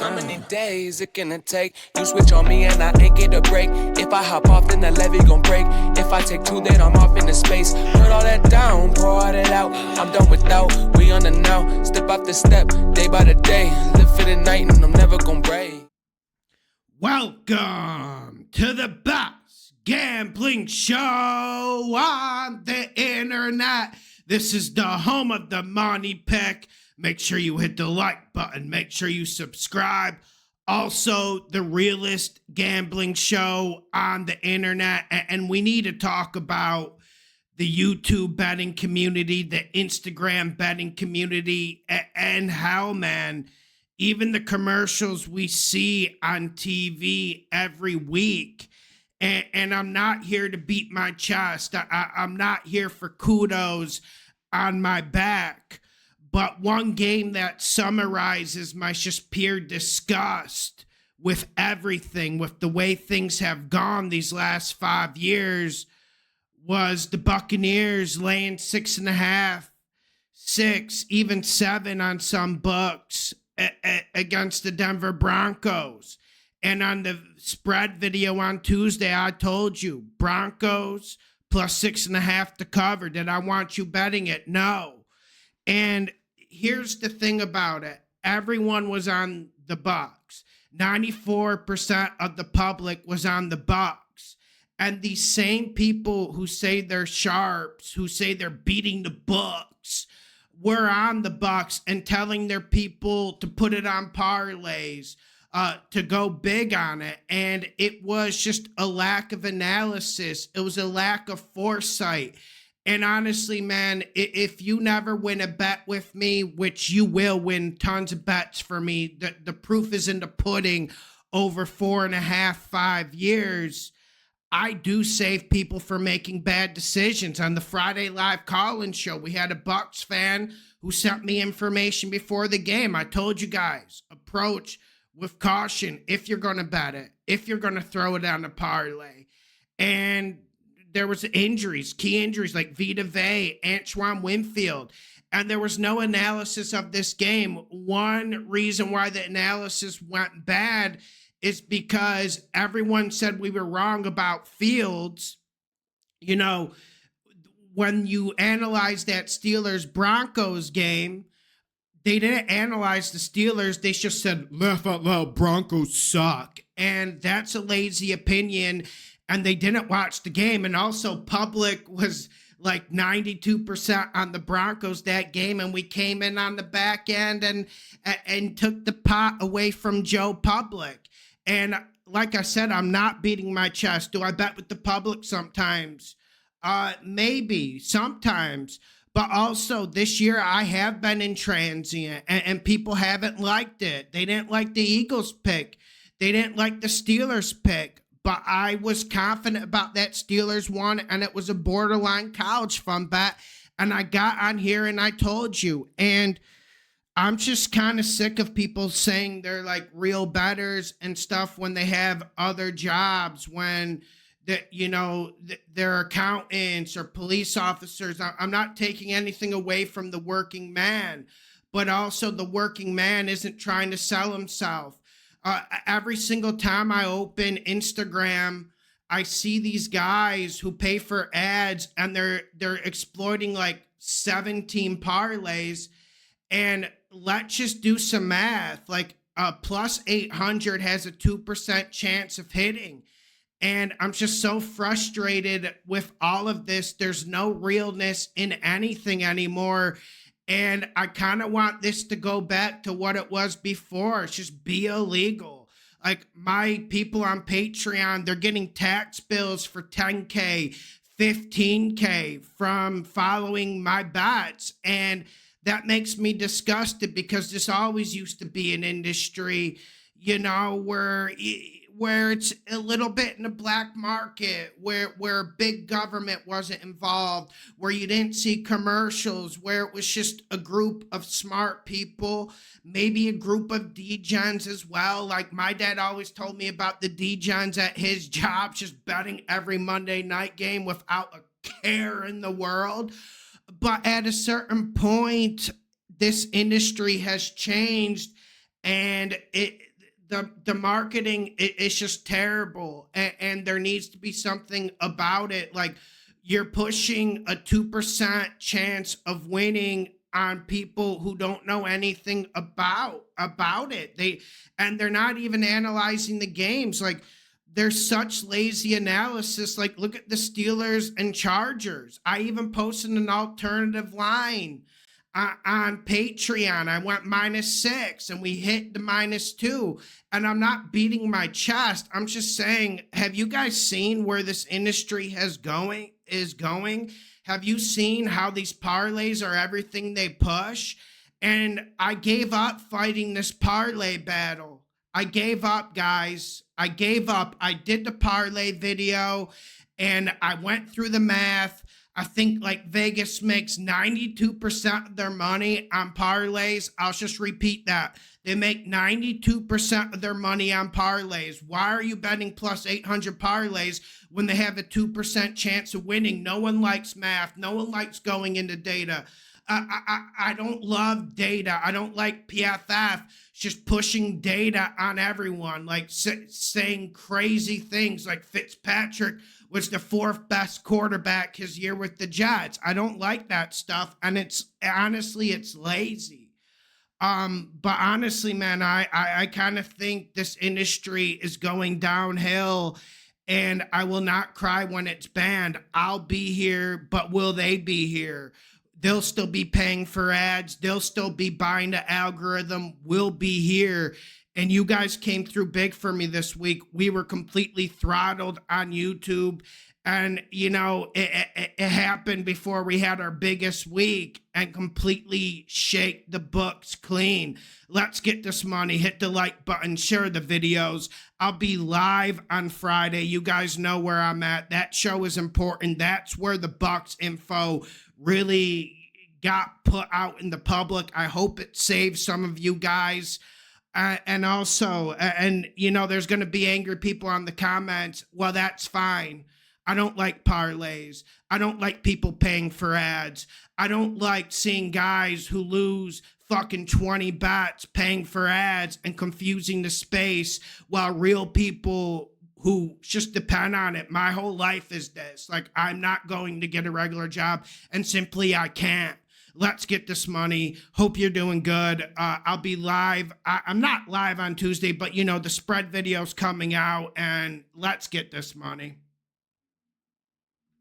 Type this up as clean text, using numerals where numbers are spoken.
How many days it gonna take? You switch on me and I ain't get a break. If I hop off, then the levee gon' break. If I take two, then I'm off into space. Put all that down, pour all that out. I'm done without, we on the now. Step after step, day by the day. Live for the night and I'm never gon' break. Welcome to the Bucs Gambling Show on the internet. This is the home of the money pick. Make sure you hit the like button. Make sure you subscribe. Also, the realest gambling show on the internet. And we need to talk about the YouTube betting community, the Instagram betting community, and how, man, even the commercials we see on TV every week. And I'm not here to beat my chest. I'm not here for kudos on my back. But one game that summarizes my just pure disgust with everything, with the way things have gone these last 5 years, was the Buccaneers laying 6.5, 6, even 7 on some books against the Denver Broncos. And on the spread video on Tuesday, I told you, Broncos plus 6.5 to cover. Did I want you betting it? No. And here's the thing about it. Everyone was on the Bucs. 94% of the public was on the Bucs. And these same people who say they're sharps, who say they're beating the books, were on the Bucs and telling their people to put it on parlays, to go big on it. And it was just a lack of analysis. It was a lack of foresight. And honestly, man, if you never win a bet with me, which you will win tons of bets for me, the proof is in the pudding over 4.5, 5 years, I do save people from making bad decisions. On the Friday Live call-in show, we had a Bucs fan who sent me information before the game. I told you guys, approach with caution if you're going to bet it, if you're going to throw it on a parlay. And there was injuries, key injuries like Vita Vea, Antoine Winfield, and there was no analysis of this game. One reason why the analysis went bad is because everyone said we were wrong about Fields. You know, when you analyze that Steelers-Broncos game, they didn't analyze the Steelers. They just said, laugh out loud, Broncos suck. And that's a lazy opinion. And they didn't watch the game. And also, public was like 92% on the Broncos that game. And we came in on the back end and took the pot away from Joe Public. And like I said, I'm not beating my chest. Do I bet with the public sometimes? Maybe, sometimes. But also, this year, I have been in transient, and people haven't liked it. They didn't like the Eagles pick. They didn't like the Steelers pick. But I was confident about that Steelers one, and it was a borderline college fund bet. And I got on here, and I told you. And I'm just kind of sick of people saying they're like real bettors and stuff when they have other jobs, when they're accountants or police officers. I'm not taking anything away from the working man, but also the working man isn't trying to sell himself. Every single time I open Instagram, I see these guys who pay for ads and they're exploiting like 17 parlays. And let's just do some math. Like plus 800 has a 2% chance of hitting. And I'm just so frustrated with all of this. There's no realness in anything anymore. And I kind of want this to go back to what it was before. It's just be illegal. Like my people on Patreon, they're getting tax bills for 10K, 15K from following my bets. And that makes me disgusted because this always used to be an industry, where it's a little bit in the black market, where big government wasn't involved, where you didn't see commercials, where it was just a group of smart people, maybe a group of degens as well. Like my dad always told me about the degens at his job, just betting every Monday night game without a care in the world. But at a certain point, this industry has changed, and the marketing is just terrible, and there needs to be something about it. Like, you're pushing a 2% chance of winning on people who don't know anything about it. They're not even analyzing the games. Like, there's such lazy analysis. Like, look at the Steelers and Chargers. I even posted an alternative line on Patreon. I went -6 and we hit the -2. And I'm not beating my chest. I'm just saying, have you guys seen where this industry is going? Have you seen how these parlays are everything they push? And I gave up fighting this parlay battle. I gave up, guys. I gave up. I did the parlay video and I went through the math. I think like Vegas makes 92% of their money on parlays. I'll just repeat that. They make 92% of their money on parlays. Why are you betting plus 800 parlays when they have a 2% chance of winning? No one likes math. No one likes going into data. I don't love data. I don't like PFF just pushing data on everyone, like saying crazy things like Fitzpatrick was the 4th best quarterback his year with the Jets. I don't like that stuff, and it's lazy. But honestly, man, I kind of think this industry is going downhill, and I will not cry when it's banned. I'll be here, but will they be here? They'll still be paying for ads. They'll still be buying the algorithm. We'll be here. And you guys came through big for me this week. We were completely throttled on YouTube. And, you know, it happened before we had our biggest week and completely shake the books clean. Let's get this money. Hit the like button. Share the videos. I'll be live on Friday. You guys know where I'm at. That show is important. That's where the Bucs info really got put out in the public. I hope it saves some of you guys. And also, you know, there's going to be angry people on the comments. Well, that's fine. I don't like parlays. I don't like people paying for ads. I don't like seeing guys who lose fucking 20 bets paying for ads and confusing the space while real people who just depend on it. My whole life is this. Like, I'm not going to get a regular job, and simply I can't. Let's get this money. Hope you're doing good. I'll be live. I'm not live on Tuesday, but, you know, the spread video's coming out, and let's get this money.